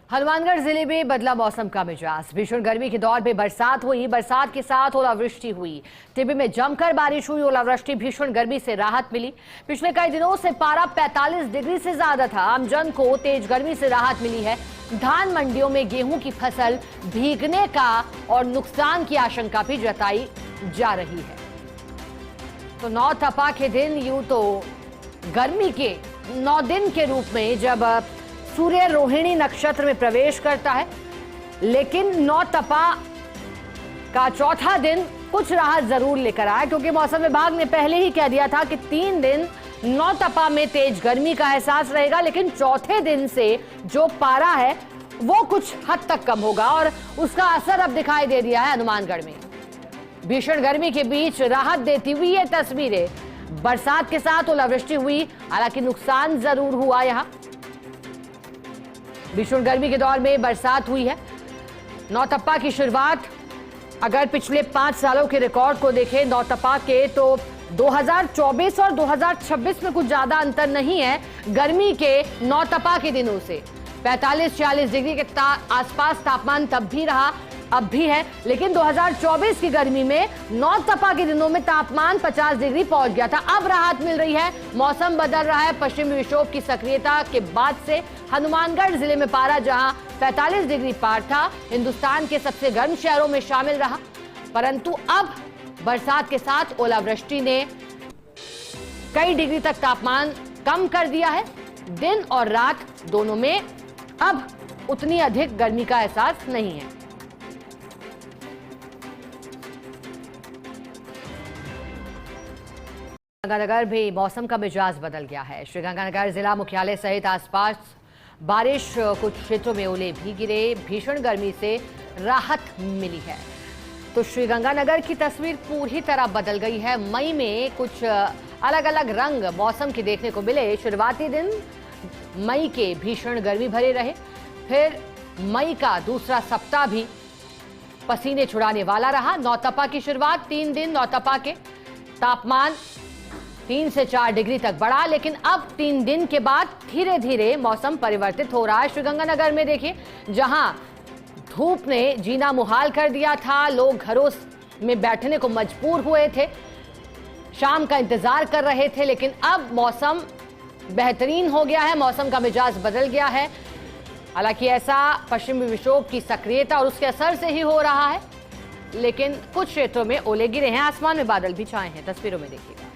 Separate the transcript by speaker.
Speaker 1: हनुमानगढ़ जिले में बदला मौसम का मिजाज। भीषण गर्मी के दौर में बरसात हुई, बरसात के साथ ओलावृष्टि हुई। टिब्बी में जमकर बारिश हुई, ओलावृष्टि, भीषण गर्मी से राहत मिली। पिछले कई दिनों से पारा 45 डिग्री से ज्यादा था। आमजन को तेज गर्मी से राहत मिली है। धान मंडियों में गेहूं की फसल भीगने का और नुकसान की आशंका भी जताई जा रही है। तो 9 तपा के दिन, यूं तो गर्मी के 9 दिन के रूप में जब सूर्य रोहिणी नक्षत्र में प्रवेश करता है, लेकिन 9 तपा का चौथा दिन कुछ राहत जरूर लेकर आया, क्योंकि मौसम विभाग ने पहले ही कह दिया था कि 3 दिन 9 तपा में तेज गर्मी का एहसास रहेगा, लेकिन चौथे दिन से जो पारा है वो कुछ हद तक कम होगा और उसका असर अब दिखाई दे दिया है हनुमानगढ़ में। भीषण गर्मी के बीच राहत देती हुई ये तस्वीरें। बरसात के साथ ओलावृष्टि हुई, हालांकि नुकसान जरूर हुआ। यहां भीषण गर्मी के दौर में बरसात हुई है। 9 तपा की शुरुआत अगर पिछले 5 सालों के रिकॉर्ड को देखें 9 तपा के, तो 2024 और 2026 में कुछ ज्यादा अंतर नहीं है। गर्मी के 9 तपा के दिनों से 45-46 डिग्री के आसपास तापमान तब भी रहा, अब भी है, लेकिन 2024 की गर्मी में 9 तपा के दिनों में तापमान 50 डिग्री पहुंच गया था। अब राहत मिल रही है, मौसम बदल रहा है। पश्चिमी विक्षोभ की सक्रियता के बाद से हनुमानगढ़ जिले में पारा जहां 45 डिग्री पार था, हिंदुस्तान के सबसे गर्म शहरों में शामिल रहा। परंतु अब बरसात के साथ ओलावृष्टि ने कई डिग्री तक तापमान कम कर दिया है। दिन और रात दोनों में अब उतनी अधिक गर्मी का एहसास नहीं है। श्रीगंगानगर भी मौसम का मिजाज बदल गया है। श्रीगंगानगर जिला मुख्यालय सहित आसपास बारिश, कुछ क्षेत्रों में ओले भी गिरे। भीषण गर्मी से राहत मिली है। तो श्रीगंगानगर की तस्वीर पूरी तरह बदल गई है। मई में कुछ अलग अलग रंग मौसम के देखने को मिले। शुरुआती दिन मई के भीषण गर्मी भरे रहे, फिर मई का दूसरा सप्ताह भी पसीने छुड़ाने वाला रहा। 9 तपा की शुरुआत, 3 दिन 9 तपा के, तापमान 3 से 4 डिग्री तक बढ़ा, लेकिन अब 3 दिन के बाद धीरे धीरे मौसम परिवर्तित हो रहा है। श्रीगंगानगर में देखिए, जहां धूप ने जीना मुहाल कर दिया था, लोग घरों में बैठने को मजबूर हुए थे, शाम का इंतजार कर रहे थे, लेकिन अब मौसम बेहतरीन हो गया है, मौसम का मिजाज बदल गया है। हालांकि ऐसा पश्चिमी विक्षोभ की सक्रियता और उसके असर से ही हो रहा है, लेकिन कुछ क्षेत्रों में ओले गिरे हैं, आसमान में बादल भी छाए हैं। तस्वीरों में देखिएगा।